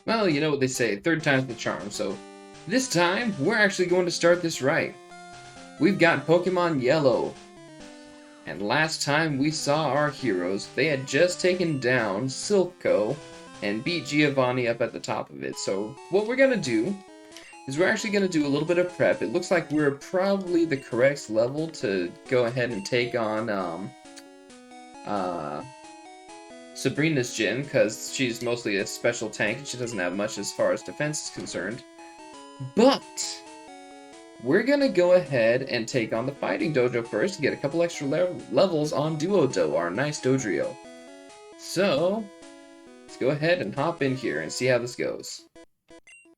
Well, you know what they say, third time's the charm, so this time, we're actually going to start this right. We've got Pokemon Yellow, and last time we saw our heroes, they had just taken down Silpco and beat Giovanni up at the top of it. So what we're gonna do is we're actually gonna do a little bit of prep. It looks like we're probably the correct level to go ahead and take on uh, Sabrina's gym, because she's mostly a special tank and she doesn't have much as far as defense is concerned. But we're gonna go ahead and take on the Fighting Dojo first to get a couple extra levels on Duodo, our nice Dodrio. So, let's go ahead and hop in here and see how this goes.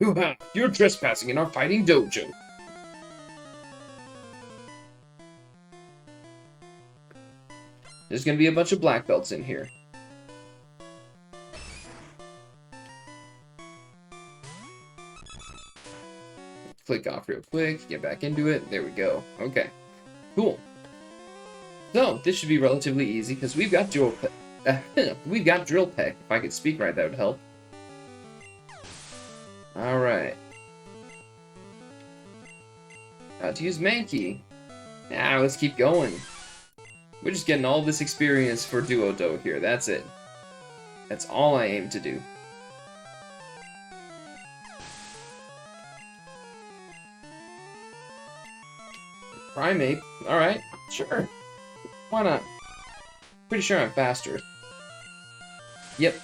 Hoo-ha! You're trespassing in our Fighting Dojo! There's gonna be a bunch of black belts in here. Click off real quick, get back into it. There we go. Okay, cool. So, this should be relatively easy because we've got Drill Peck. If I could speak right, that would help. Alright. To use Mankey. Now, let's keep going. We're just getting all this experience for Duodo here. That's it. That's all I aim to do. Primate? Alright, sure. Why not? Pretty sure I'm faster. Yep.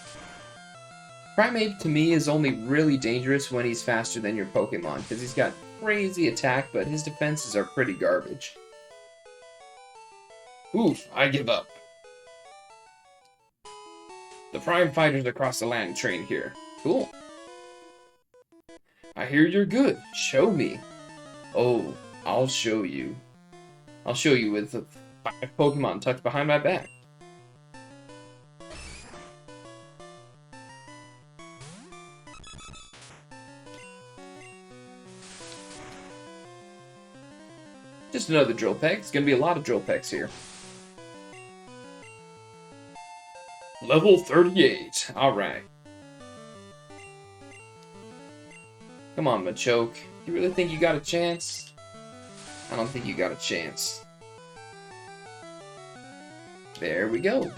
Primate to me is only really dangerous when he's faster than your Pokemon, because he's got crazy attack, but his defenses are pretty garbage. Oof, I give up. The Prime Fighters across the land train here. Cool. I hear you're good. Show me. Oh, I'll show you. I'll show you with the 5 Pokemon tucked behind my back. Just another Drill Peck. It's gonna be a lot of Drill Pecks here. Level 38. Alright. Come on, Machoke. You really think you got a chance? I don't think you got a chance. There we go.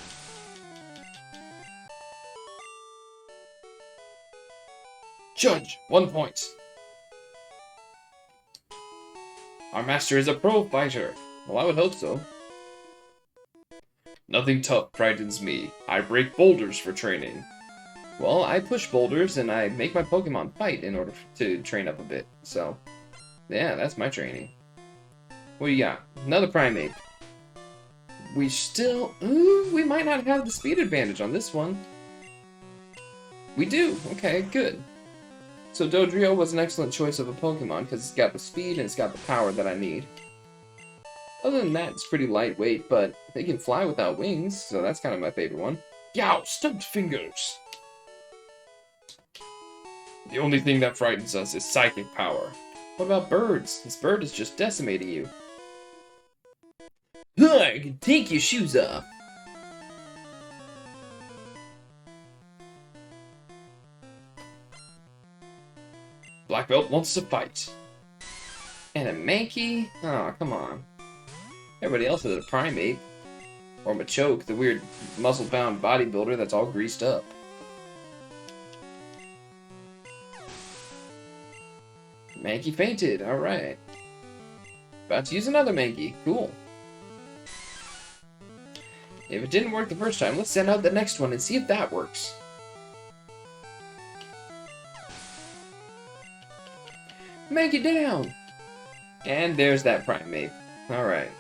Judge, 1 point. Our master is a pro fighter. Well, I would hope so. Nothing tough frightens me. I break boulders for training. Well, I push boulders and I make my Pokemon fight in order to train up a bit. So, yeah, that's my training. What do you got? Another Primate. We still... Ooh, we might not have the speed advantage on this one. We do. Okay, good. So Dodrio was an excellent choice of a Pokemon because it's got the speed and it's got the power that I need. Other than that, it's pretty lightweight, but they can fly without wings, so that's kind of my favorite one. Yow, stumped fingers! The only thing that frightens us is psychic power. What about birds? This bird is just decimating you. Ugh, take your shoes off! Black Belt wants to fight. And a Mankey? Oh, come on. Everybody else is a Primate. Or Machoke, the weird muscle-bound bodybuilder that's all greased up. Mankey fainted, alright. About to use another Mankey, cool. If it didn't work the first time, let's send out the next one and see if that works. Mankey down! And there's that Primate. Alright.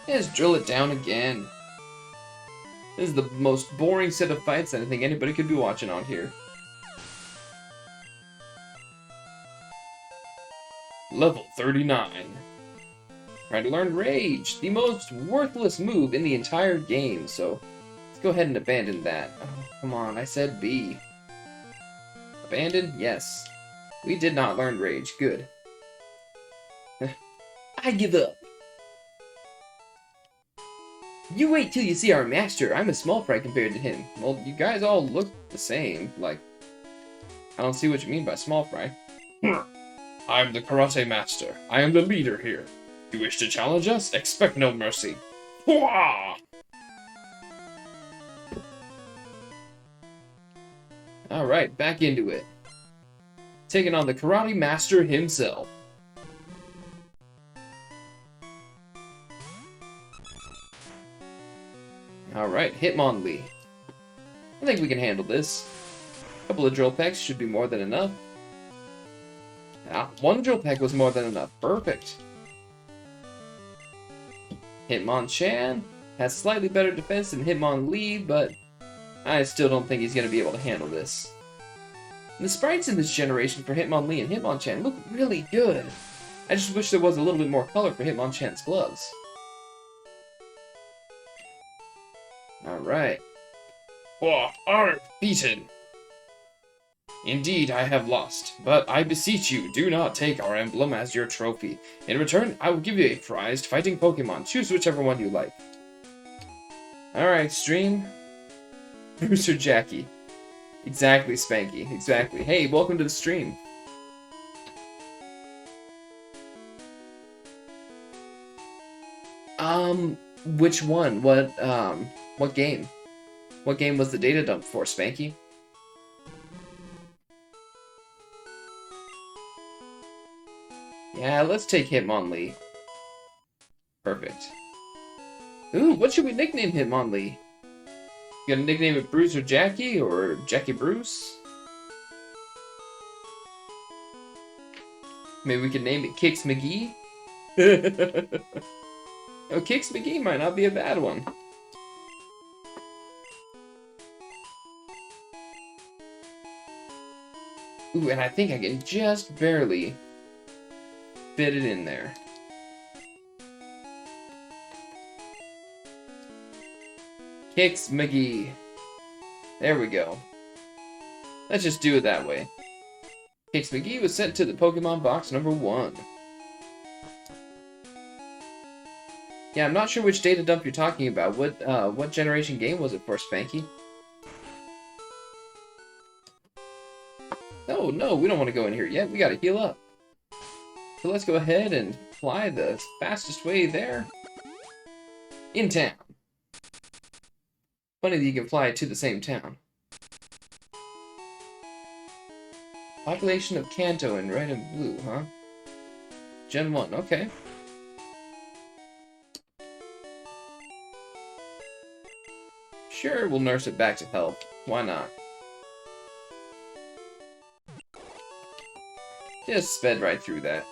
Let's drill it down again. This is the most boring set of fights that I think anybody could be watching on here. Level 39. Trying to learn Rage, the most worthless move in the entire game, so let's go ahead and abandon that. Oh, come on, I said B. Abandon? Yes. We did not learn Rage. Good. I give up. You wait till you see our master. I'm a small fry compared to him. Well, you guys all look the same. Like, I don't see what you mean by small fry. I'm the karate master. I am the leader here. You wish to challenge us? Expect no mercy. Hwah! Alright, back into it. Taking on the karate master himself. Alright, Hitmonlee. I think we can handle this. A couple of drill pecks should be more than enough. Ah, one drill peck was more than enough. Perfect. Hitmonchan has slightly better defense than Hitmonlee, but I still don't think he's going to be able to handle this. The sprites in this generation for Hitmonlee and Hitmonchan look really good. I just wish there was a little bit more color for Hitmonchan's gloves. Alright. Oh, I'm beaten. Indeed, I have lost, but I beseech you, do not take our emblem as your trophy. In return, I will give you a prized fighting Pokemon. Choose whichever one you like. Alright, stream. Bruce or Jackie? Exactly, Spanky. Exactly. Hey, welcome to the stream. Which one? What game? What game was the data dump for, Spanky? Yeah, let's take Hitmonlee. Perfect. Ooh, what should we nickname Hitmonlee? You gonna nickname it Bruce or Jackie, or Jackie Bruce? Maybe we can name it Kix McGee? Oh, Kix McGee might not be a bad one. Ooh, and I think I can just barely fit it in there. Kix McGee. There we go. Let's just do it that way. Kix McGee was sent to the Pokemon box number 1. Yeah, I'm not sure which data dump you're talking about. What generation game was it for, Spanky? Oh, no, we don't want to go in here yet. We gotta heal up. So let's go ahead and fly the fastest way there. In town. Funny that you can fly to the same town. Population of Kanto in red and blue, huh? Gen 1, okay. Sure, we'll nurse it back to health. Why not? Just sped right through that.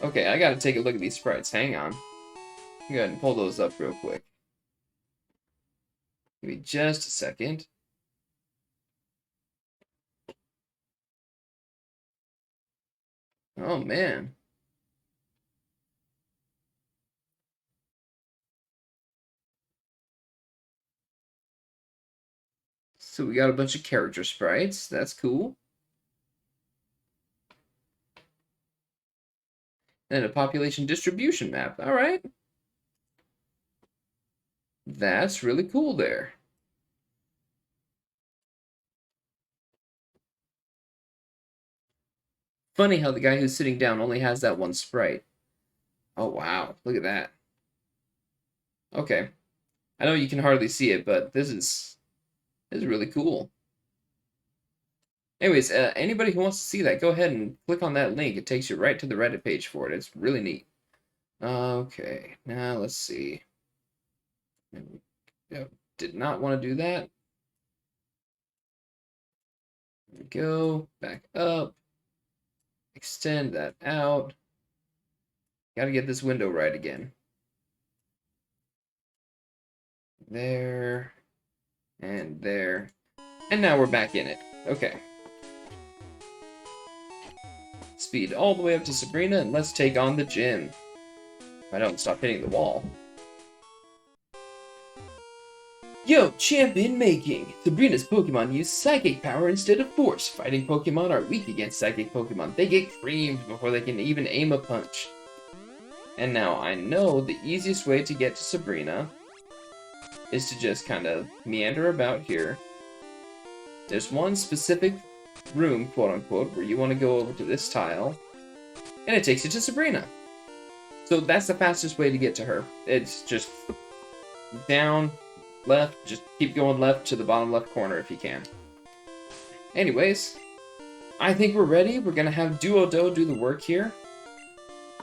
Okay, I gotta take a look at these sprites. Hang on. Go ahead and pull those up real quick. Give me just a second. Oh, man. So we got a bunch of character sprites. That's cool. And a population distribution map. All right. That's really cool there. Funny how the guy who's sitting down only has that one sprite. Oh, wow. Look at that. Okay. I know you can hardly see it, but this is really cool. Anyways, anybody who wants to see that, go ahead and click on that link. It takes you right to the Reddit page for it. It's really neat. Okay, now let's see. Yep, did not want to do that. There we go. Back up. Extend that out. Gotta get this window right again. There. And there. And now we're back in it. Okay. Speed all the way up to Sabrina, and let's take on the gym. If I don't stop hitting the wall. Yo, champion making! Sabrina's Pokemon use Psychic power instead of Force. Fighting Pokemon are weak against Psychic Pokemon. They get creamed before they can even aim a punch. And now I know the easiest way to get to Sabrina is to just kind of meander about here. There's one specific room, quote-unquote, where you want to go over to this tile, and it takes you to Sabrina. So that's the fastest way to get to her. It's just down, left, just keep going left to the bottom left corner if you can. Anyways, I think we're ready. We're going to have Duodo do the work here.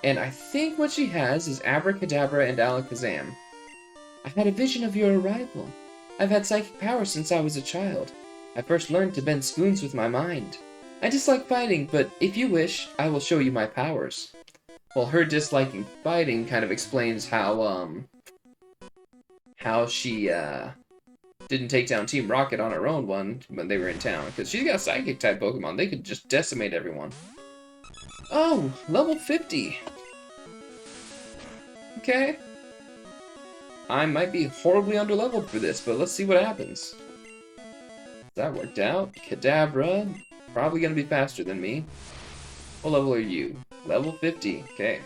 And I think what she has is Abracadabra and Alakazam. I had a vision of your arrival. I've had psychic powers since I was a child. I first learned to bend spoons with my mind. I dislike fighting, but if you wish, I will show you my powers. Well, her disliking fighting kind of explains how she, didn't take down Team Rocket on her own when they were in town. Because she's got Psychic-type Pokemon. They could just decimate everyone. Oh, level 50. Okay. I might be horribly underleveled for this, but let's see what happens. That worked out. Kadabra, probably going to be faster than me. What level are you? Level 50. Okay.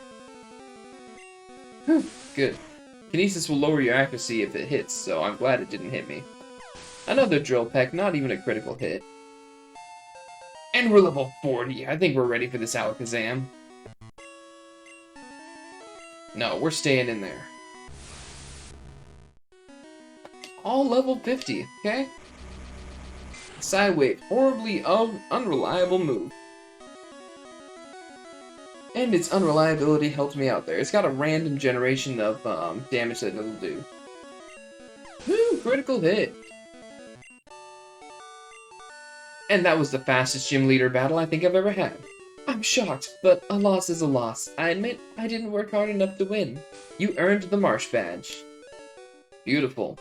Whew, good. Kinesis will lower your accuracy if it hits, so I'm glad it didn't hit me. Another Drill Peck, not even a critical hit. And we're level 40. I think we're ready for this Alakazam. No, we're staying in there. All level 50, okay? Sidewave, horribly unreliable move. And its unreliability helps me out there. It's got a random generation of damage that it'll do. Woo, critical hit. And that was the fastest gym leader battle I think I've ever had. I'm shocked, but a loss is a loss. I admit I didn't work hard enough to win. You earned the Marsh Badge. Beautiful.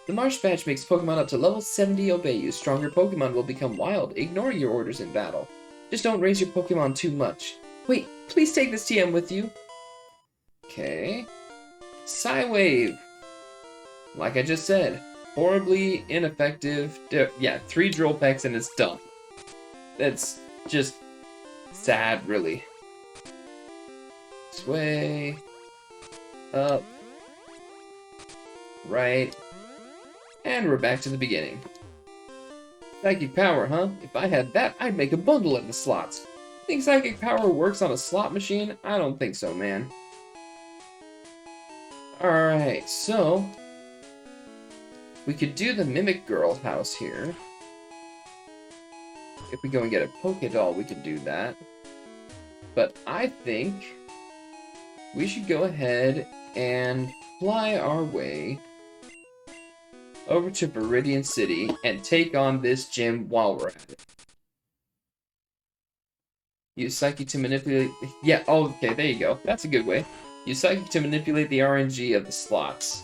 The Marsh Badge makes Pokemon up to level 70 obey you. Stronger Pokemon will become wild, ignoring your orders in battle. Just don't raise your Pokemon too much. Wait, please take this TM with you. Okay. Psywave. Like I just said, horribly ineffective. Yeah, 3 Drill Pecks and it's done. That's just sad, really. Sway. Up. Right. And we're back to the beginning. Psychic Power, huh? If I had that, I'd make a bundle of the slots. Think Psychic Power works on a slot machine? I don't think so, man. Alright, so we could do the Mimic Girl house here. If we go and get a Pokédoll, we could do that. But I think we should go ahead and fly our way over to Viridian City and take on this gym while we're at it. Use Psychic to manipulate... Yeah, oh, okay, there you go. That's a good way. Use Psychic to manipulate the RNG of the slots.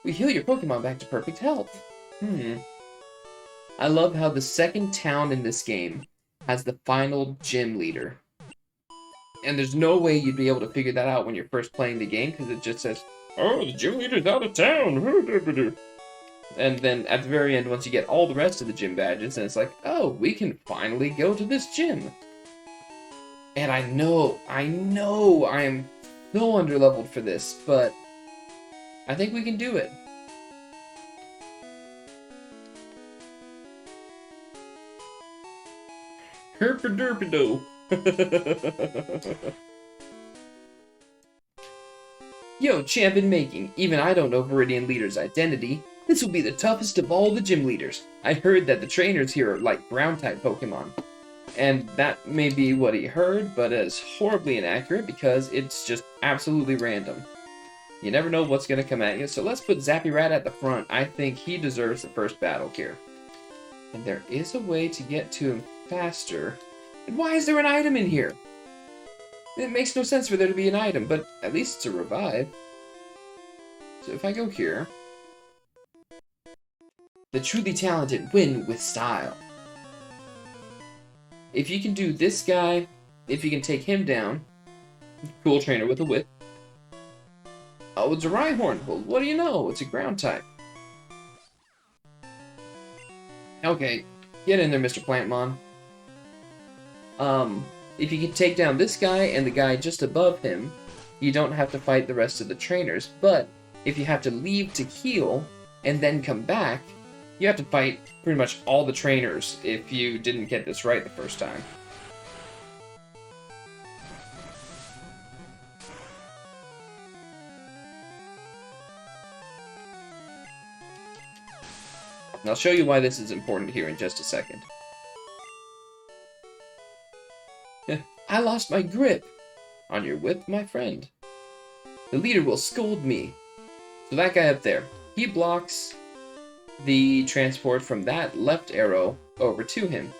We heal your Pokemon back to perfect health. I love how the second town in this game has the final gym leader. And there's no way you'd be able to figure that out when you're first playing the game, because it just says, oh, the gym leader's out of town. And then at the very end, once you get all the rest of the gym badges, and it's like, oh, we can finally go to this gym. And I know I am so underleveled for this, but I think we can do it. Herpaderpido. Yo, champ in making. Even I don't know Viridian Leader's identity. This will be the toughest of all the gym leaders. I heard that the trainers here are like ground-type Pokemon. And that may be what he heard, but it's horribly inaccurate because it's just absolutely random. You never know what's going to come at you, so let's put Zappyrat at the front. I think he deserves the first battle here. And there is a way to get to him faster. And why is there an item in here? It makes no sense for there to be an item, but at least it's a revive. So if I go here... The truly talented win with style. If you can do this guy, if you can take him down, cool trainer with a whip. Oh, it's a Rhyhorn. Well, what do you know? It's a ground type. Okay, get in there, Mr. Plantmon. If you can take down this guy and the guy just above him, you don't have to fight the rest of the trainers. But if you have to leave to heal and then come back, you have to fight pretty much all the trainers if you didn't get this right the first time. And I'll show you why this is important here in just a second. I lost my grip on your whip, my friend. The leader will scold me. So that guy up there, he blocks the transport from that left arrow over to him.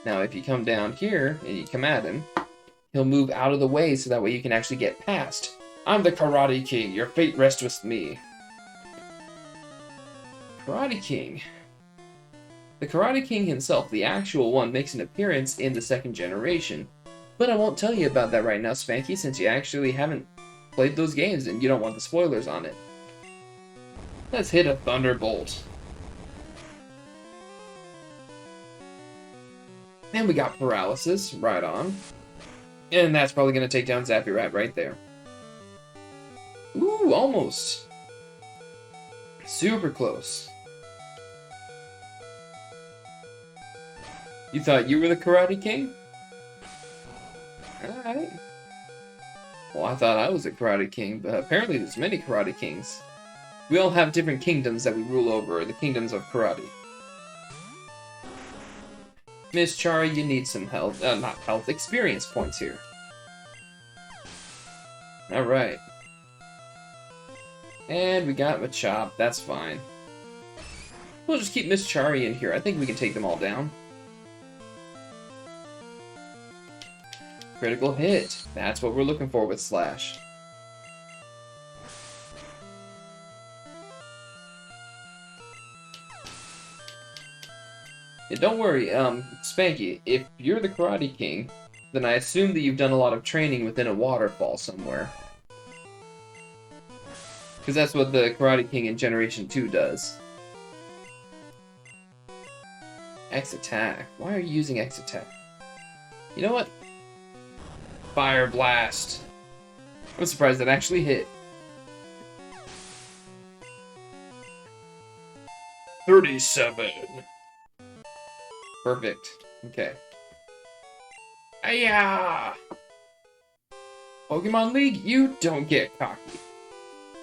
Now, if you come down here and you come at him, he'll move out of the way so that way you can actually get past. I'm the Karate King. Your fate rests with me. Karate King. The Karate King himself, the actual one, makes an appearance in the second generation. But I won't tell you about that right now, Spanky, since you actually haven't played those games and you don't want the spoilers on it. Let's hit a Thunderbolt. And we got Paralysis, right on. And that's probably going to take down Zappyrat right there. Ooh, almost. Super close. You thought you were the Karate King? Alright. Well, I thought I was a Karate King, but apparently there's many Karate Kings. We all have different kingdoms that we rule over, the kingdoms of karate. Miss Chari, you need some health, not health, experience points here. Alright. And we got Machop, that's fine. We'll just keep Miss Chari in here, I think we can take them all down. Critical hit. That's what we're looking for with Slash. Yeah, don't worry, Spanky, if you're the Karate King, then I assume that you've done a lot of training within a waterfall somewhere. Because that's what the Karate King in Generation 2 does. X attack. Why are you using X attack? You know what? Fire Blast. I'm surprised that actually hit. 37. Perfect. Okay. Ayah! Pokemon League, you don't get cocky.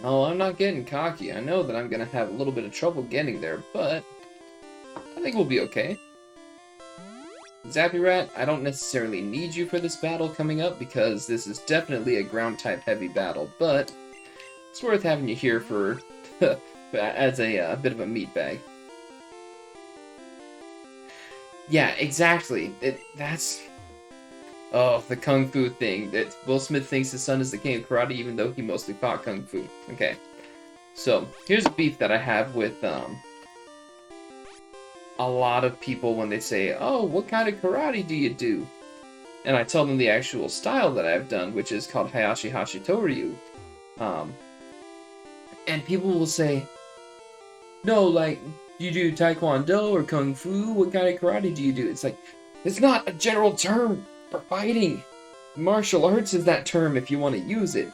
No, I'm not getting cocky. I know that I'm gonna have a little bit of trouble getting there, but I think we'll be okay. Zappyrat, I don't necessarily need you for this battle coming up because this is definitely a ground-type heavy battle, but it's worth having you here for as a bit of a meat bag. Yeah, exactly. That's... Oh, the Kung Fu thing. That Will Smith thinks his son is the king of karate even though he mostly fought Kung Fu. Okay. So, here's a beef that I have with, a lot of people when they say, oh, what kind of karate do you do? And I tell them the actual style that I've done, which is called Hayashi Hashitoryu. And people will say, no, like, you do Taekwondo or Kung Fu? What kind of karate do you do? It's like, it's not a general term for fighting. Martial arts is that term if you want to use it.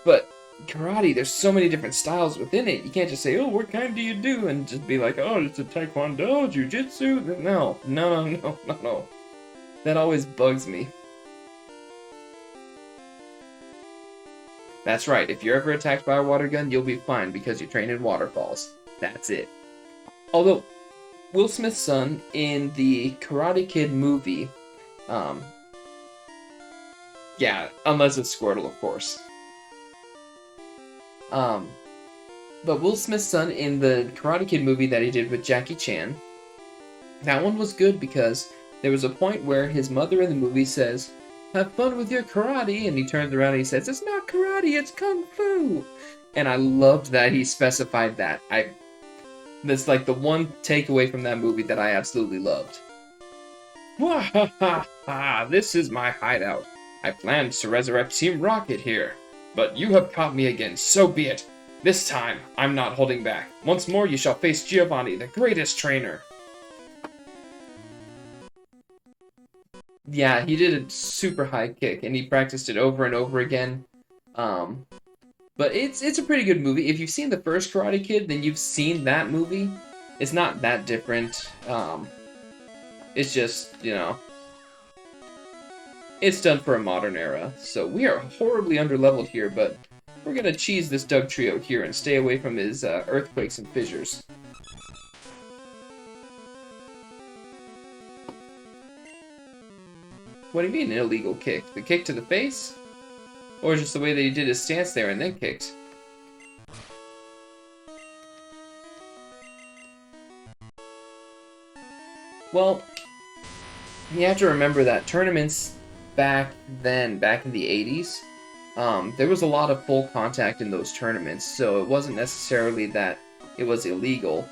But karate, there's so many different styles within it. You can't just say, oh, what kind do you do? And just be like, oh, it's a Taekwondo, Jiu-Jitsu. No. That always bugs me. That's right, if you're ever attacked by a water gun, you'll be fine because you train in waterfalls. That's it. Although, Will Smith's son in the Karate Kid movie, yeah, unless it's Squirtle, of course. But Will Smith's son in the Karate Kid movie that he did with Jackie Chan, that one was good because there was a point where his mother in the movie says, have fun with your karate, and he turns around and he says, it's not karate, it's kung fu! And I loved that he specified that. That's like the one takeaway from that movie that I absolutely loved. Wahahaha, this is my hideout. I planned to resurrect Team Rocket here, but you have caught me again, so be it. This time, I'm not holding back. Once more, you shall face Giovanni, the greatest trainer. Yeah, he did a super high kick, and he practiced it over and over again. Um, but it's a pretty good movie. If you've seen the first Karate Kid, then you've seen that movie. It's not that different. It's just, it's done for a modern era. So we are horribly underleveled here, but we're gonna cheese this Doug Trio here and stay away from his earthquakes and fissures. What do you mean, an illegal kick? The kick to the face? Or just the way that he did his stance there and then kicked? Well, you have to remember that tournaments back then, back in the 80s, there was a lot of full contact in those tournaments, so it wasn't necessarily that it was illegal.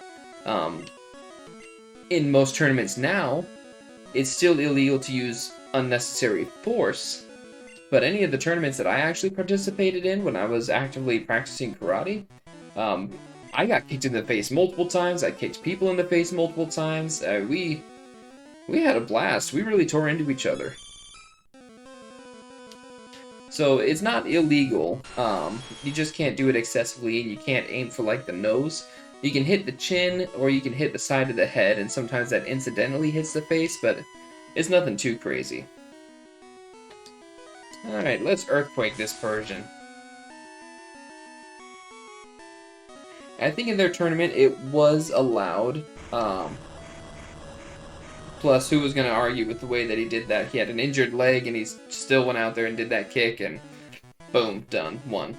In most tournaments now, it's still illegal to use unnecessary force, but any of the tournaments that I actually participated in when I was actively practicing karate, I got kicked in the face multiple times, I kicked people in the face multiple times, we had a blast. We really tore into each other. So it's not illegal. You just can't do it excessively, and you can't aim for like the nose. You can hit the chin, or you can hit the side of the head, and sometimes that incidentally hits the face, but it's nothing too crazy. Alright, let's earthquake this Persian. I think in their tournament it was allowed. Plus, who was going to argue with the way that he did that? He had an injured leg, and he still went out there and did that kick, and boom, done, won.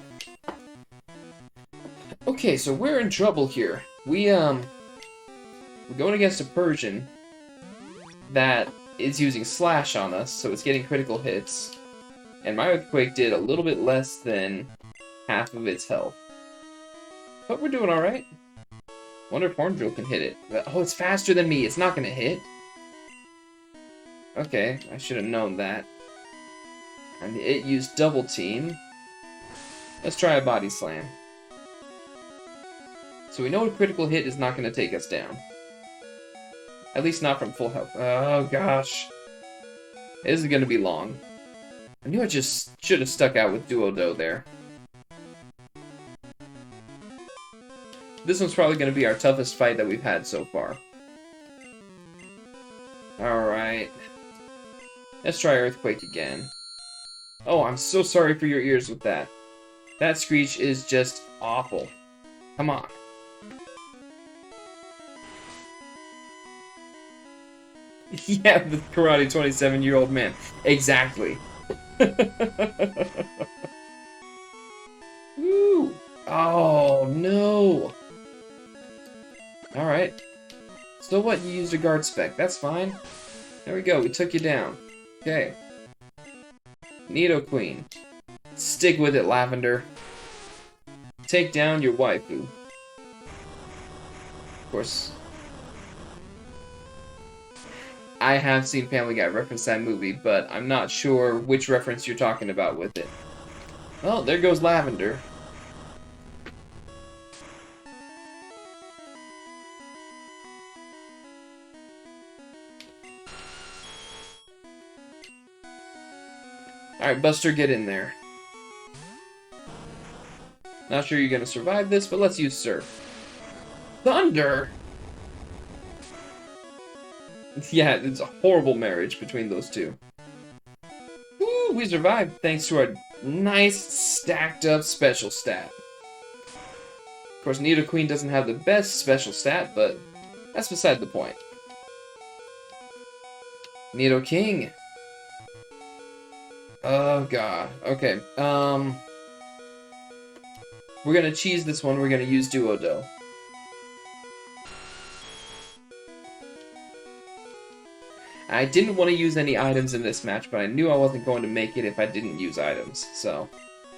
Okay, so we're in trouble here. We're going against a Persian that is using slash on us, so it's getting critical hits. And my earthquake did a little bit less than half of its health. But we're doing alright. Wonder if Horn Drill can hit it. Oh, it's faster than me. It's not going to hit. Okay, I should have known that. And it used double team. Let's try a body slam. So we know a critical hit is not going to take us down. At least not from full health. Oh gosh. This is going to be long. I knew I just should have stuck out with Duo-Do there. This one's probably going to be our toughest fight that we've had so far. Alright. Let's try Earthquake again. Oh, I'm so sorry for your ears with that. That screech is just awful. Come on. Yeah, the karate 27-year-old man. Exactly. Woo! Oh, no. Alright. So what? You used a guard spec. That's fine. There we go. We took you down. Okay. Nido Queen. Stick with it, Lavender. Take down your waifu. Of course. I have seen Family Guy reference that movie, but I'm not sure which reference you're talking about with it. Well, there goes Lavender. Alright, Buster, get in there. Not sure you're gonna survive this, but let's use Surf. Thunder! Yeah, it's a horrible marriage between those two. Woo, we survived thanks to our nice, stacked up special stat. Of course, Nido Queen doesn't have the best special stat, but that's beside the point. Nido King. Oh god. Okay. We're gonna cheese this one. We're gonna use Duo-Do. I didn't want to use any items in this match, but I knew I wasn't going to make it if I didn't use items. So,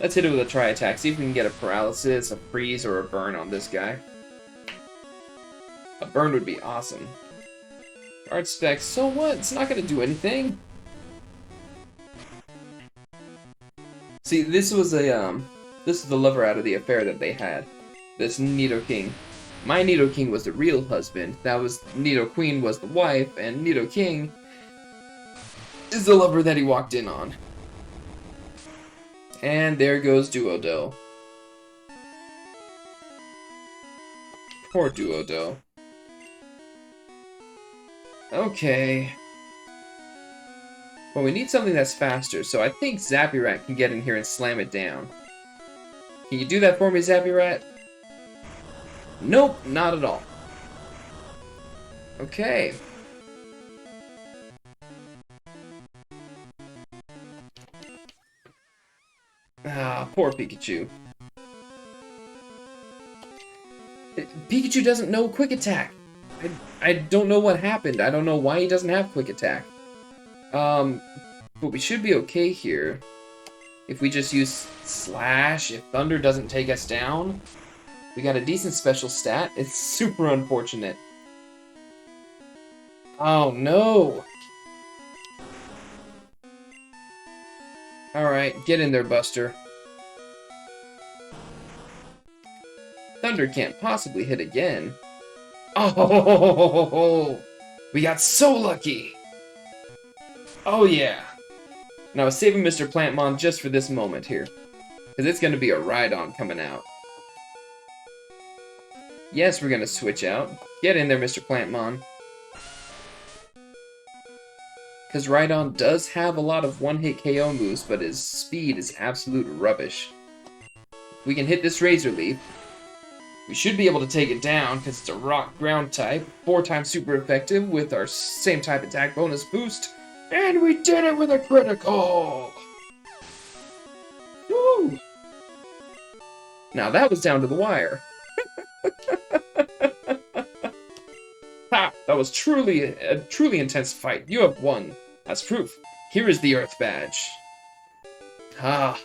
let's hit it with a tri-attack. See if we can get a paralysis, a freeze, or a burn on this guy. A burn would be awesome. Guard spec, so what? It's not going to do anything. See, this was the lover out of the affair that they had. This Nido King. My Nido King was the real husband. That was Nido Queen was the wife, and Nido King is the lover that he walked in on. And there goes Duodo. Poor Duodo. Okay. Well, we need something that's faster, so I think Zappyrat can get in here and slam it down. Can you do that for me, Zappyrat? Nope, not at all. Okay. Ah, poor Pikachu. Pikachu doesn't know Quick Attack. I don't know what happened. I don't know why he doesn't have Quick Attack. But we should be okay here. If we just use Slash, if Thunder doesn't take us down, we got a decent special stat. It's super unfortunate. Oh no! Alright, get in there, Buster. Thunder can't possibly hit again. Oh! We got so lucky! Oh yeah! Now I was saving Mr. Plantmon just for this moment here. Because it's going to be a Rhydon coming out. Yes, we're going to switch out. Get in there, Mr. Plantmon. Because Rhydon does have a lot of one-hit KO moves, but his speed is absolute rubbish. If we can hit this Razor Leaf, we should be able to take it down, because it's a rock ground type, 4 times super effective with our same type attack bonus boost, and we did it with a critical! Woo! Now that was down to the wire. Ha! That was a truly intense fight. You have won. As proof, here is the Earth Badge. Ah.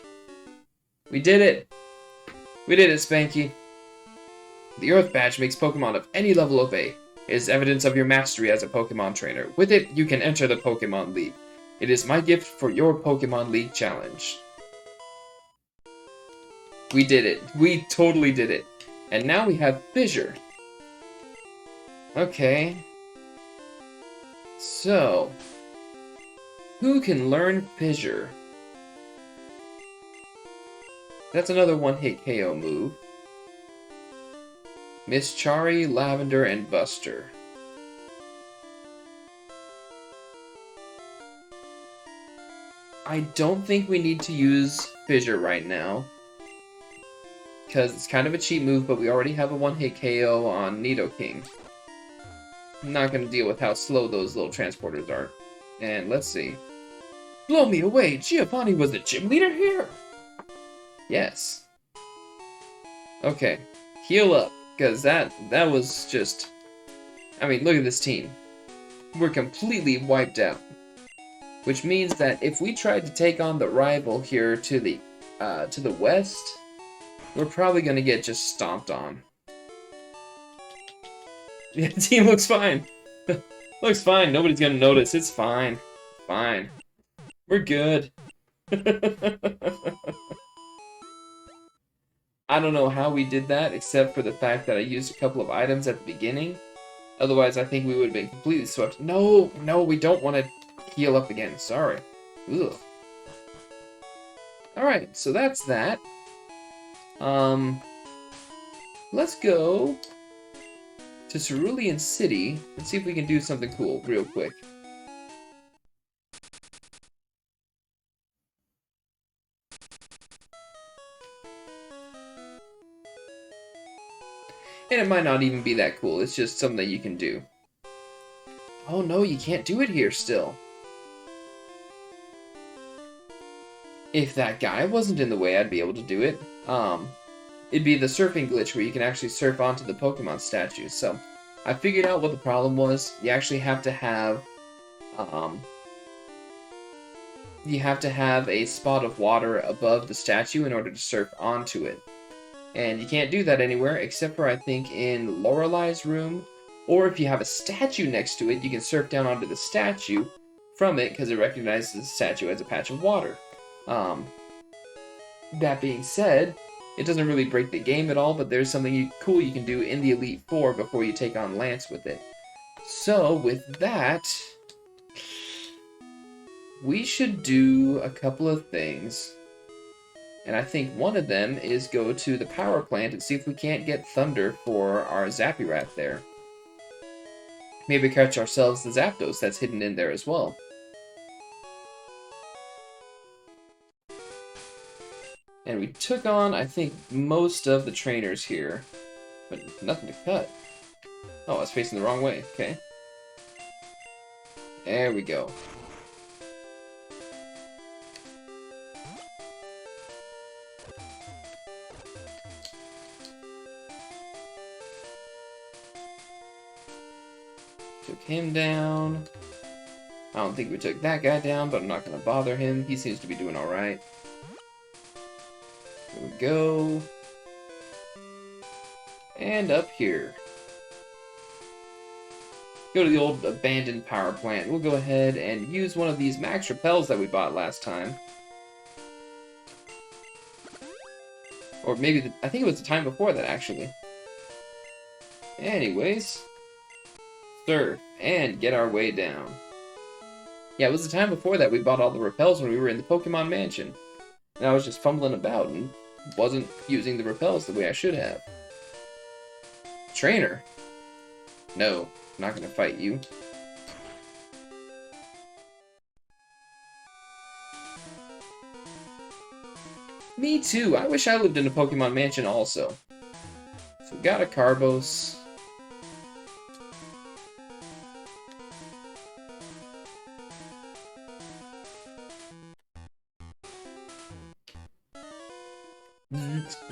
We did it. We did it, Spanky. The Earth Badge makes Pokemon of any level obey. It is evidence of your mastery as a Pokemon trainer. With it, you can enter the Pokemon League. It is my gift for your Pokemon League challenge. We did it. We totally did it. And now we have Fissure. Okay. So, who can learn Fissure? That's another one-hit KO move. Miss Chari, Lavender, and Buster. I don't think we need to use Fissure right now. Because it's kind of a cheap move, but we already have a one-hit KO on Nidoking. I'm not going to deal with how slow those little transporters are. And let's see. Blow me away! Giovanni was the gym leader here! Yes. Okay. Heal up. Because that was just... I mean, look at this team. We're completely wiped out. Which means that if we tried to take on the rival here to the west, we're probably going to get just stomped on. Yeah, the team looks fine. Looks fine. Nobody's going to notice. It's fine. Fine. We're good. I don't know how we did that, except for the fact that I used a couple of items at the beginning. Otherwise, I think we would have been completely swept. No, we don't want to heal up again. Sorry. Ugh. Alright, so that's that. Let's go to Cerulean City and see if we can do something cool real quick. And it might not even be that cool, it's just something that you can do. Oh no, you can't do it here still. If that guy wasn't in the way, I'd be able to do it. It'd be the surfing glitch where you can actually surf onto the Pokemon statues. So, I figured out what the problem was. You actually have to have, a spot of water above the statue in order to surf onto it. And you can't do that anywhere except for, I think, in Lorelei's room. Or if you have a statue next to it, you can surf down onto the statue from it because it recognizes the statue as a patch of water. That being said, it doesn't really break the game at all, but there's something cool you can do in the Elite Four before you take on Lance with it. So, with that, we should do a couple of things. And I think one of them is go to the power plant and see if we can't get Thunder for our Zappyrat there. Maybe catch ourselves the Zapdos that's hidden in there as well. And we took on, I think, most of the trainers here. But nothing to cut. Oh, I was facing the wrong way. Okay. There we go. Took him down. I don't think we took that guy down, but I'm not going to bother him. He seems to be doing alright. There we go. And up here. Go to the old abandoned power plant. We'll go ahead and use one of these max repels that we bought last time. Or maybe, I think it was the time before that, actually. Anyways. Surf, and get our way down. Yeah, it was the time before that we bought all the repels when we were in the Pokemon Mansion. And I was just fumbling about and wasn't using the repels the way I should have. Trainer? No, I'm not gonna fight you. Me too, I wish I lived in a Pokemon Mansion also. So we got a Carbos.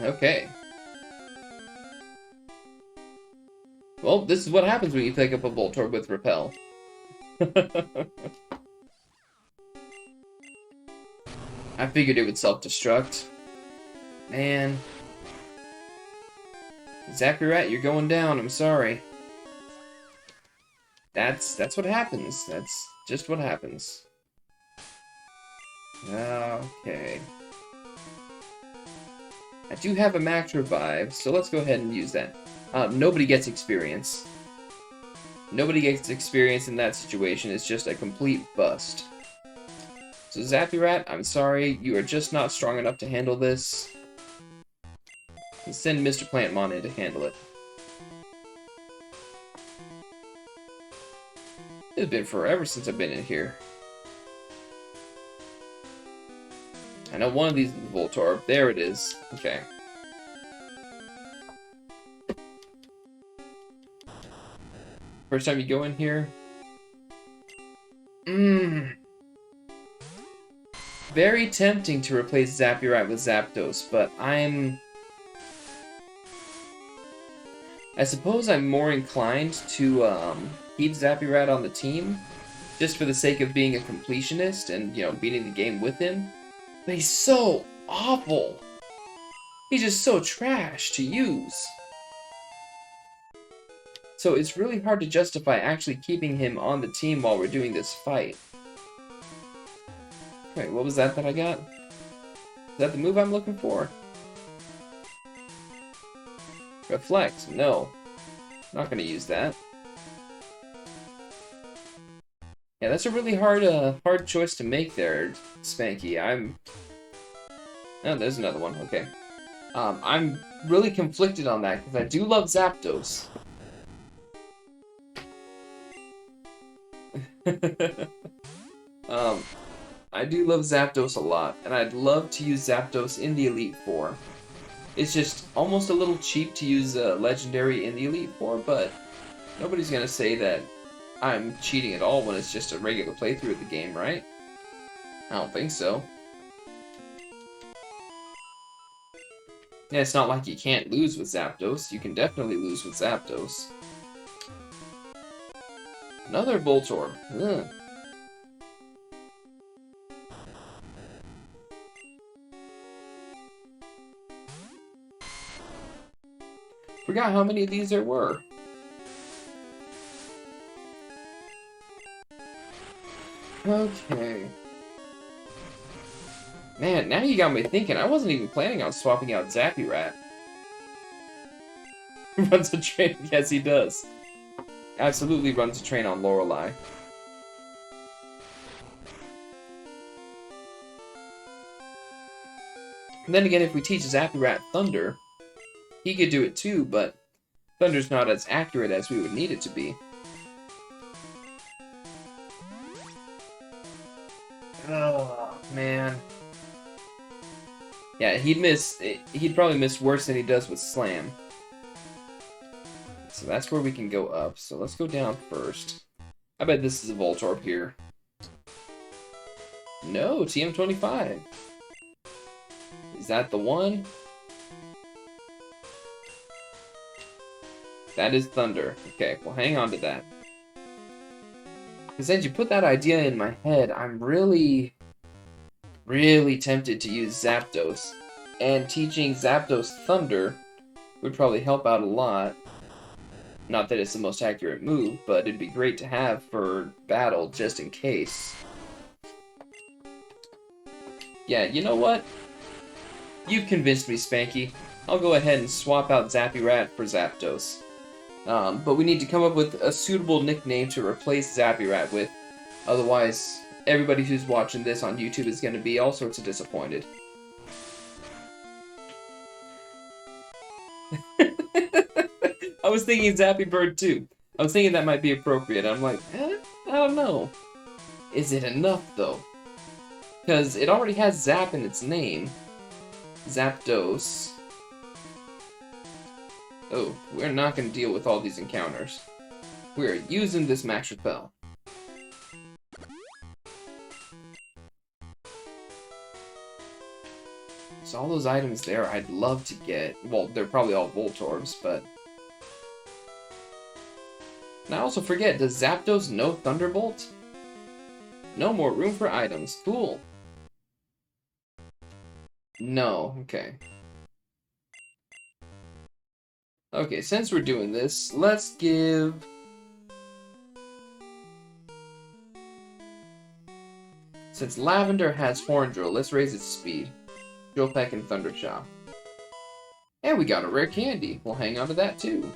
Okay. Well, this is what happens when you pick up a Voltorb with Repel. I figured it would self-destruct. Man. Zappyrat, you're going down, I'm sorry. That's what happens. That's just what happens. Okay. I do have a max revive, so let's go ahead and use that. Nobody gets experience. Nobody gets experience in that situation. It's just a complete bust. So Zappyrat, I'm sorry, you are just not strong enough to handle this. And send Mr. Plantmon in to handle it. It's been forever since I've been in here. I know one of these is Voltorb. There it is. Okay. First time you go in here. Very tempting to replace Zappyrat with Zapdos, but I suppose I'm more inclined to keep Zappyrat on the team, just for the sake of being a completionist and, you know, beating the game with him. But he's so awful. He's just so trash to use. So it's really hard to justify actually keeping him on the team while we're doing this fight. Wait, what was that I got? Is that the move I'm looking for? Reflect. No. Not gonna use that. Yeah, that's a really hard choice to make there, Spanky. Oh, there's another one. Okay. I'm really conflicted on that, because I do love Zapdos. I do love Zapdos a lot, and I'd love to use Zapdos in the Elite Four. It's just almost a little cheap to use Legendary in the Elite Four, but nobody's gonna say that I'm cheating at all when it's just a regular playthrough of the game, right? I don't think so. Yeah, it's not like you can't lose with Zapdos. You can definitely lose with Zapdos. Another Voltorb. Ugh. Forgot how many of these there were. Okay. Man, now you got me thinking. I wasn't even planning on swapping out Zappyrat. Runs a train. Yes, he does. Absolutely runs a train on Lorelei. And then again, if we teach Zappyrat Thunder, he could do it too, but Thunder's not as accurate as we would need it to be. Oh, man. Yeah, he'd probably miss worse than he does with Slam. So that's where we can go up. So let's go down first. I bet this is a Voltorb here. No, TM25. Is that the one? That is Thunder. Okay, well hang on to that. Because as you put that idea in my head, I'm really tempted to use Zapdos. And teaching Zapdos Thunder would probably help out a lot. Not that it's the most accurate move, but it'd be great to have for battle, just in case. Yeah, you know what? You've convinced me, Spanky. I'll go ahead and swap out Zappyrat for Zapdos. But we need to come up with a suitable nickname to replace Zappyrat with. Otherwise, everybody who's watching this on YouTube is going to be all sorts of disappointed. I was thinking Zappy Bird too. I was thinking that might be appropriate. I'm like, I don't know. Is it enough though? Because it already has Zap in its name. Zapdos. Oh, we're not going to deal with all these encounters. We're using this Max Repel. So all those items there I'd love to get. Well, they're probably all Voltorbs, but... And I also forget, does Zapdos know Thunderbolt? No more room for items. Cool. No, okay. Okay, since we're doing this, let's give... Since Lavender has Horn Drill, let's raise its speed. Drill Peck and Thunder Shock. And we got a rare candy. We'll hang on to that too.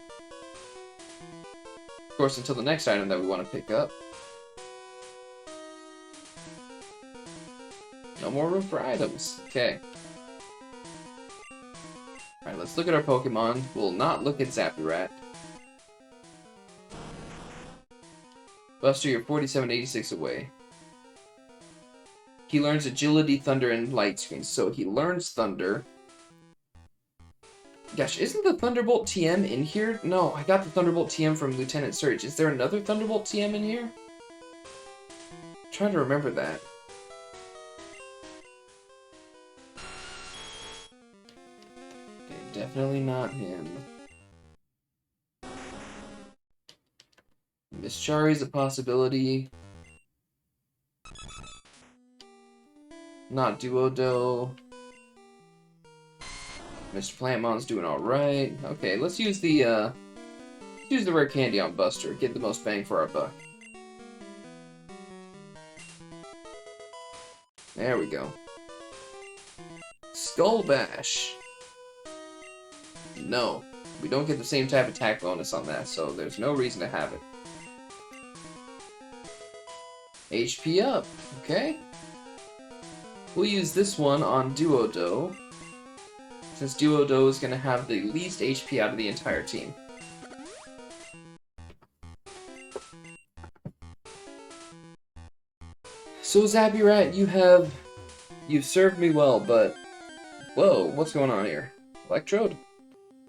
Of course, until the next item that we want to pick up. No more room for items. Okay. Alright, let's look at our Pokemon. We'll not look at Zappyrat. Buster, you're 4786 away. He learns Agility, Thunder, and Light Screen. So he learns Thunder. Gosh, isn't the Thunderbolt TM in here? No, I got the Thunderbolt TM from Lieutenant Surge. Is there another Thunderbolt TM in here? I'm trying to remember that. Okay, definitely not him. Miss Chari's a possibility. Not Duodo. Mr. Plantmon's doing alright. Okay, let's use the rare candy on Buster. Get the most bang for our buck. There we go. Skull Bash. No. We don't get the same type of attack bonus on that, so there's no reason to have it. HP up. Okay. We'll use this one on Duodo, since Duodo is going to have the least HP out of the entire team. So Zappyrat, you've served me well, but whoa, what's going on here? Electrode?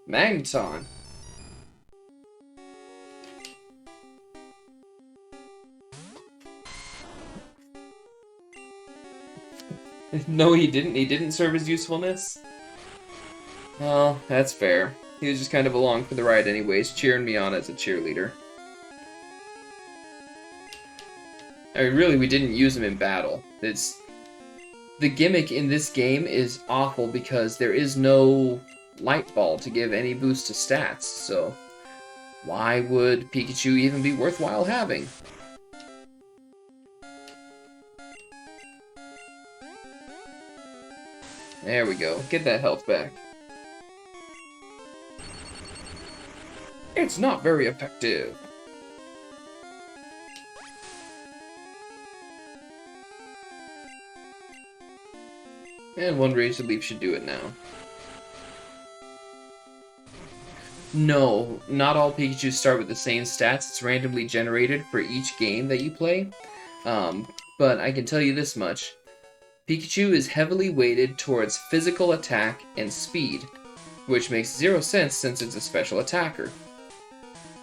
Magneton. No, he didn't. He didn't serve his usefulness. Well, that's fair. He was just kind of along for the ride anyways, cheering me on as a cheerleader. I mean, really, we didn't use him in battle. The gimmick in this game is awful because there is no Light Ball to give any boost to stats, so why would Pikachu even be worthwhile having? There we go. Get that health back. It's not very effective. And one Razor Leaf should do it now. No, not all Pikachu start with the same stats. It's randomly generated for each game that you play. But I can tell you this much. Pikachu is heavily weighted towards physical attack and speed, which makes zero sense since it's a special attacker.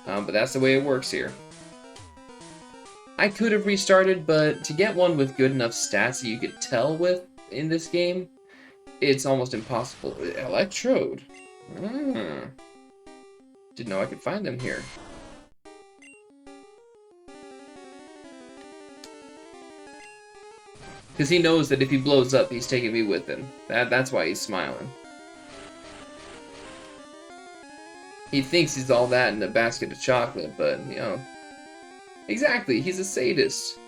But that's the way it works here. I could have restarted, but to get one with good enough stats that you could tell with in this game, it's almost impossible. Electrode. Didn't know I could find them here. Because he knows that if he blows up, he's taking me with him. That's why he's smiling. He thinks he's all that in a basket of chocolate, but, you know... Exactly, he's a sadist.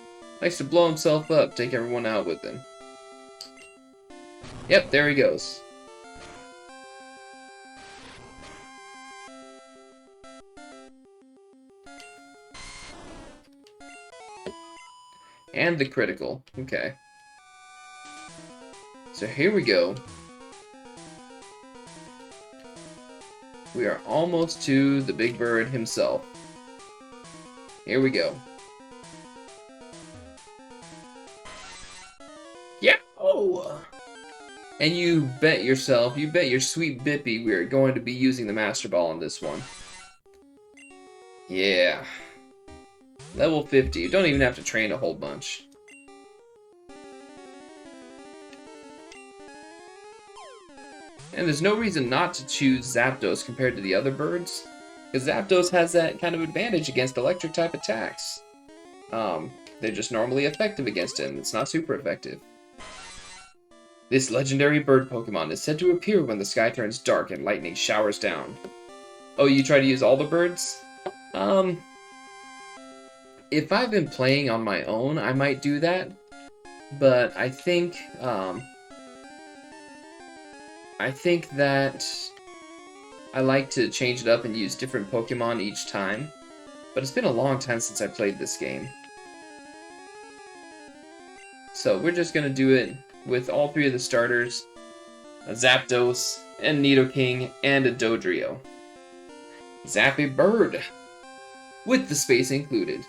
Likes to blow himself up, take everyone out with him. Yep, there he goes. And the critical. Okay. So here we go. We are almost to the big bird himself. Here we go. Yeah! Oh! And you bet yourself, you bet your sweet Bippy we are going to be using the Master Ball on this one. Yeah. Level 50. You don't even have to train a whole bunch. And there's no reason not to choose Zapdos compared to the other birds, because Zapdos has that kind of advantage against electric-type attacks. They're just normally effective against him. It's not super effective. This legendary bird Pokemon is said to appear when the sky turns dark and lightning showers down. Oh, you try to use all the birds? If I've been playing on my own, I might do that. But I think that I like to change it up and use different Pokemon each time. But it's been a long time since I played this game. So we're just gonna do it with all three of the starters. A Zapdos, and Nidoking, and a Dodrio. Zappy Bird! With the space included.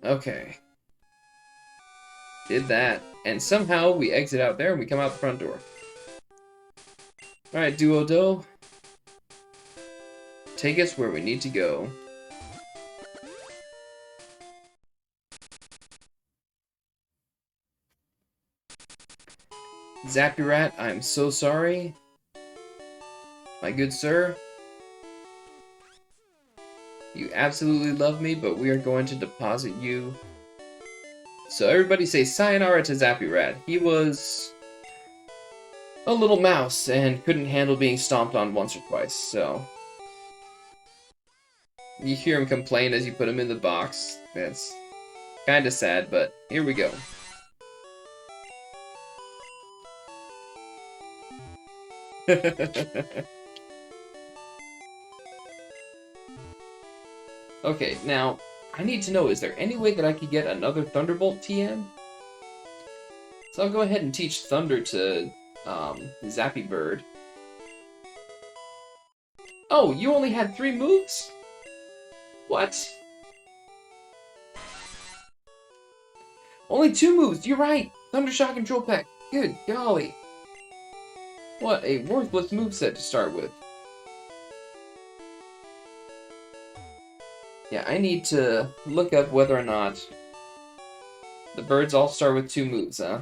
Okay. Did that. And somehow we exit out there and we come out the front door. Alright, Duodo. Take us where we need to go. Zappyrat, I'm so sorry. My good sir. You absolutely love me, but we are going to deposit you. So everybody say sayonara to Zappyrat. He was a little mouse and couldn't handle being stomped on once or twice, so... You hear him complain as you put him in the box. That's kinda sad, but here we go. Okay, now, I need to know, is there any way that I could get another Thunderbolt TM? So I'll go ahead and teach Thunder to, Zappy Bird. Oh, you only had 3 moves? What? Only 2 moves, you're right! Thunder Shock and Troll Peck. Good golly. What a worthless moveset to start with. Yeah, I need to look up whether or not the birds all start with 2 moves, huh?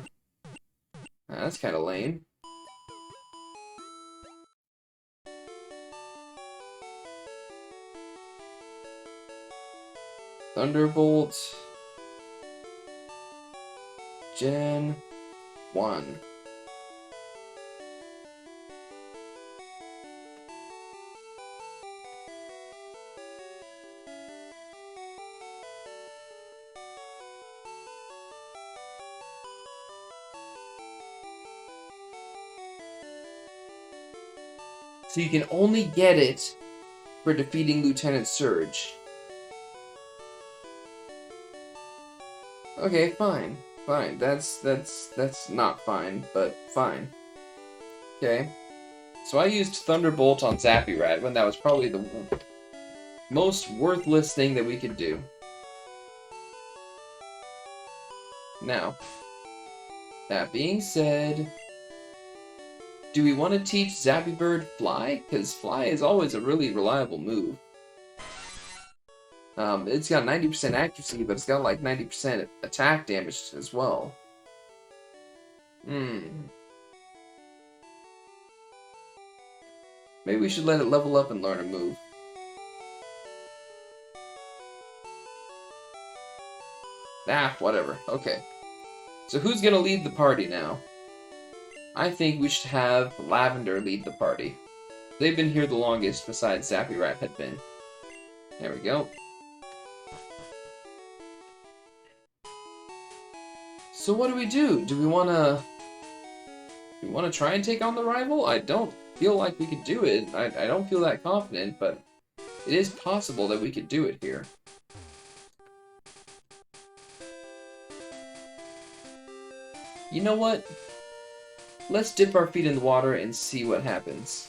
That's kind of lame. Thunderbolt. Gen 1. So you can only get it for defeating Lieutenant Surge. Okay, fine. Fine. That's not fine, but fine. Okay. So I used Thunderbolt on Zappyrat when that was probably the most worthless thing that we could do. Now, that being said, do we want to teach Zappybird Fly? Because Fly is always a really reliable move. It's got 90% accuracy, but it's got like 90% attack damage as well. Maybe we should let it level up and learn a move. Ah, whatever. Okay. So who's gonna lead the party now? I think we should have Lavender lead the party. They've been here the longest, besides Zappyrat had been. There we go. So what do we do? Do we wanna try and take on the rival? I don't feel like we could do it. I don't feel that confident, but it is possible that we could do it here. You know what? Let's dip our feet in the water and see what happens.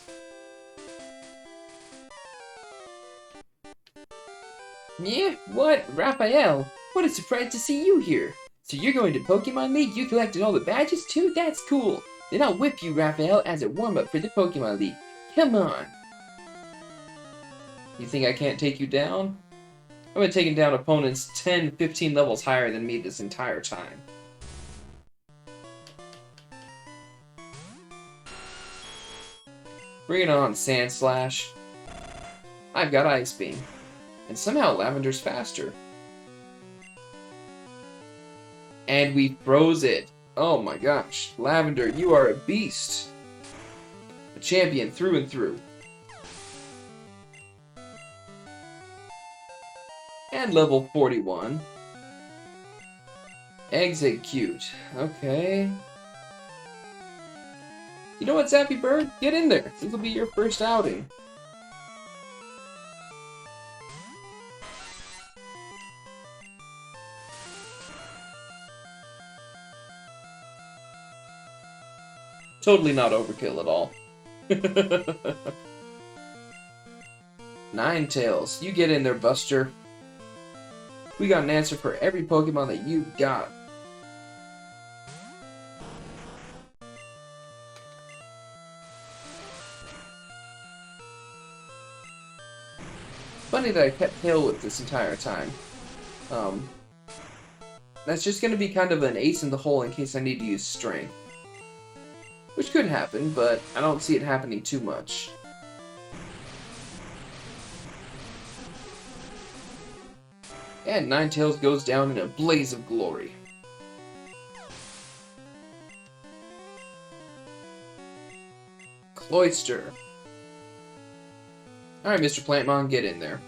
Yeah, what? Raphael? What a surprise to see you here! So you're going to Pokemon League? You collected all the badges too? That's cool! Then I'll whip you, Raphael, as a warm-up for the Pokemon League. Come on! You think I can't take you down? I've been taking down opponents 10, 15 levels higher than me this entire time. Bring it on, Sandslash. I've got Ice Beam. And somehow Lavender's faster. And we froze it. Oh my gosh. Lavender, you are a beast. A champion through and through. And level 41. Execute. Okay. You know what, Zappybird? Get in there. This will be your first outing. Totally not overkill at all. Ninetales, you get in there, Buster. We got an answer for every Pokemon that you got. Funny that I kept Tail Whip this entire time. That's just going to be kind of an ace in the hole in case I need to use Strength. Which could happen, but I don't see it happening too much. And Ninetales goes down in a blaze of glory. Cloyster. Alright, Mr. Plantmon, get in there.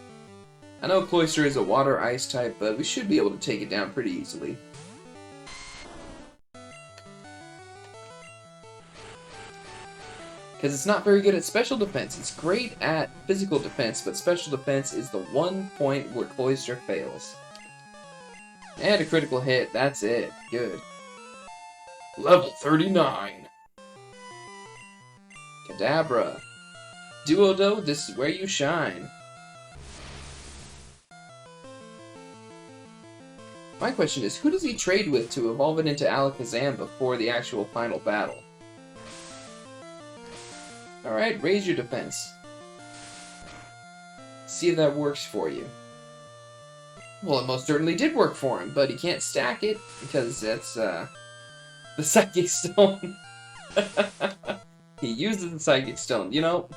I know Cloyster is a water-ice type, but we should be able to take it down pretty easily. Because it's not very good at special defense. It's great at physical defense, but special defense is the one point where Cloyster fails. And a critical hit, that's it. Good. Level 39. Kadabra. Duodo, this is where you shine. My question is, who does he trade with to evolve it into Alakazam before the actual final battle? Alright, raise your defense. See if that works for you. Well, it most certainly did work for him, but he can't stack it because that's, the Psychic Stone. He uses the Psychic Stone. You know,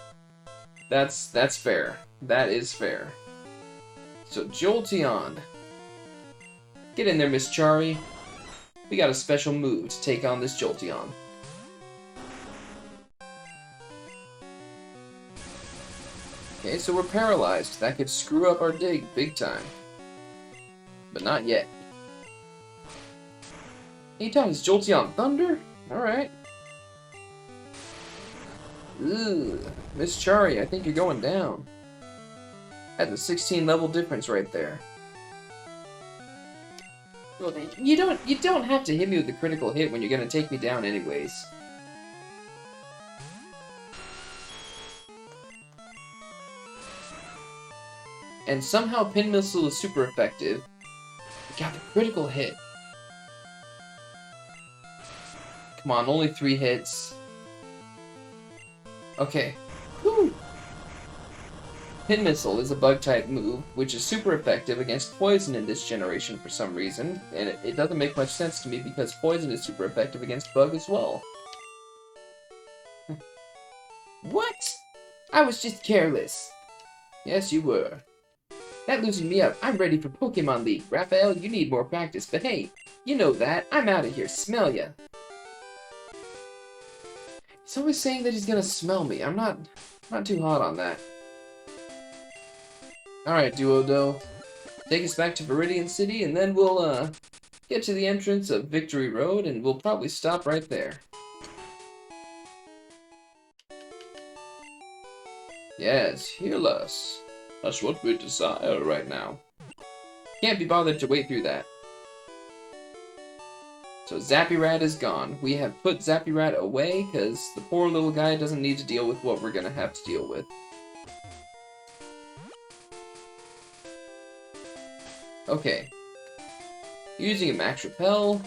that's fair. That is fair. So, Jolteon. Get in there, Miss Chari. We got a special move to take on this Jolteon. Okay, so we're paralyzed. That could screw up our dig big time. But not yet. Anytime is Jolteon Thunder? Alright. Ugh. Miss Chari, I think you're going down. That's a 16 level difference right there. Well, you don't have to hit me with a critical hit when you're gonna take me down anyways. And somehow Pin Missile is super effective. We got the critical hit. Come on, only 3 hits. Okay. Whew. Pin Missile is a bug-type move, which is super effective against poison in this generation for some reason, and it doesn't make much sense to me because poison is super effective against bug as well. What? I was just careless. Yes, you were. That loosened me up. I'm ready for Pokemon League. Raphael, you need more practice, but hey, you know that. I'm out of here. Smell ya. He's always saying that he's gonna smell me. I'm not too hot on that. Alright, Duodo. Take us back to Viridian City, and then we'll, get to the entrance of Victory Road, and we'll probably stop right there. Yes, heal us. That's what we desire right now. Can't be bothered to wait through that. So Zappyrat is gone. We have put Zappyrat away, because the poor little guy doesn't need to deal with what we're gonna have to deal with. Okay. Using a Max Repel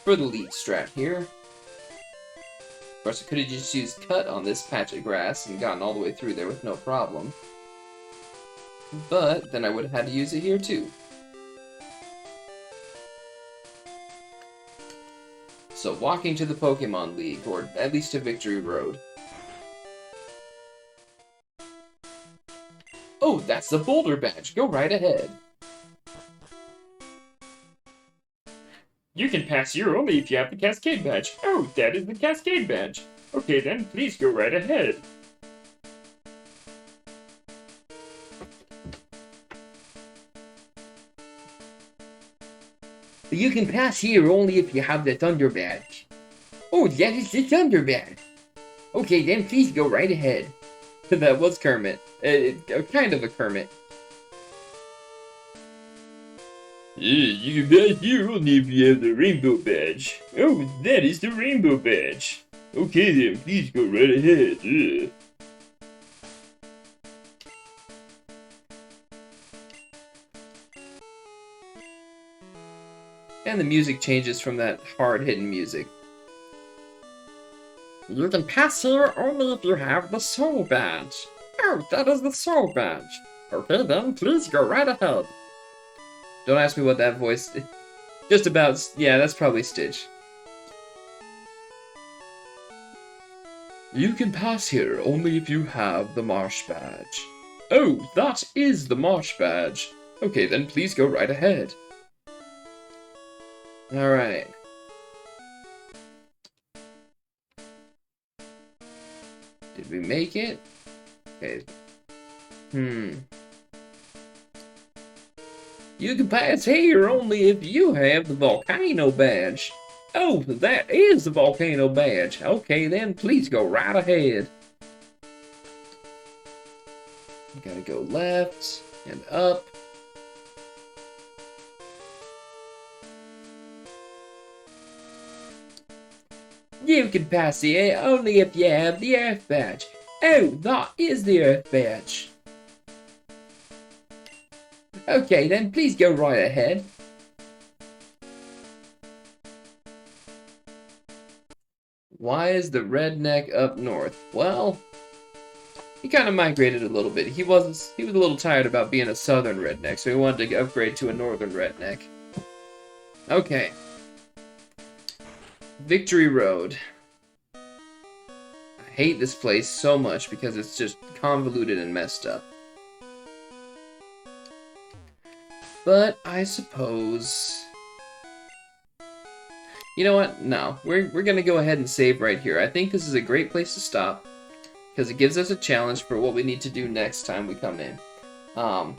for the lead strat here. Of course, I could have just used Cut on this patch of grass and gotten all the way through there with no problem. But then I would have had to use it here too. So walking to the Pokemon League, or at least to Victory Road. Oh, that's the Boulder Badge. Go right ahead. You can pass here only if you have the Cascade Badge. Oh, that is the Cascade Badge. Okay then, please go right ahead. You can pass here only if you have the Thunder Badge. Oh, that is the Thunder Badge. Okay, then please go right ahead. That was Kermit. Kind of a Kermit. Yeah, you can pass here only if you have the Rainbow Badge. Oh, that is the Rainbow Badge. Okay then, please go right ahead. Yeah. And the music changes from that hard-hitting music. You can pass here only if you have the Soul Badge. Oh, that is the Soul Badge. Okay then, please go right ahead. Don't ask me what that voice... Just about... Yeah, that's probably Stitch. You can pass here only if you have the Marsh Badge. Oh, that is the Marsh Badge. Okay, then please go right ahead. Alright. Did we make it? Okay. You can pass here only if you have the Volcano Badge. Oh, that is the Volcano Badge. Okay, then please go right ahead. You gotta go left and up. You can pass here only if you have the Earth Badge. Oh, that is the Earth Badge. Okay, then please go right ahead. Why is the redneck up north? Well, he kind of migrated a little bit. He was a little tired about being a southern redneck, so he wanted to upgrade to a northern redneck. Okay. Victory Road. I hate this place so much because it's just convoluted and messed up. But I suppose... You know what? No. We're gonna go ahead and save right here. I think this is a great place to stop, because it gives us a challenge for what we need to do next time we come in. So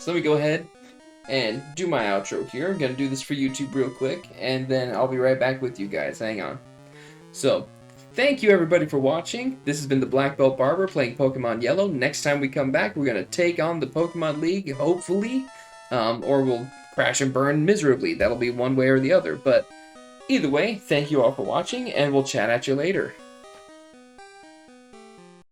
let me go ahead and do my outro here. I'm gonna do this for YouTube real quick, and then I'll be right back with you guys. Hang on. So, thank you everybody for watching. This has been the Black Belt Barber playing Pokemon Yellow. Next time we come back, we're gonna take on the Pokemon League, hopefully. Or we'll crash and burn miserably. That'll be one way or the other. But either way, thank you all for watching, and we'll chat at you later.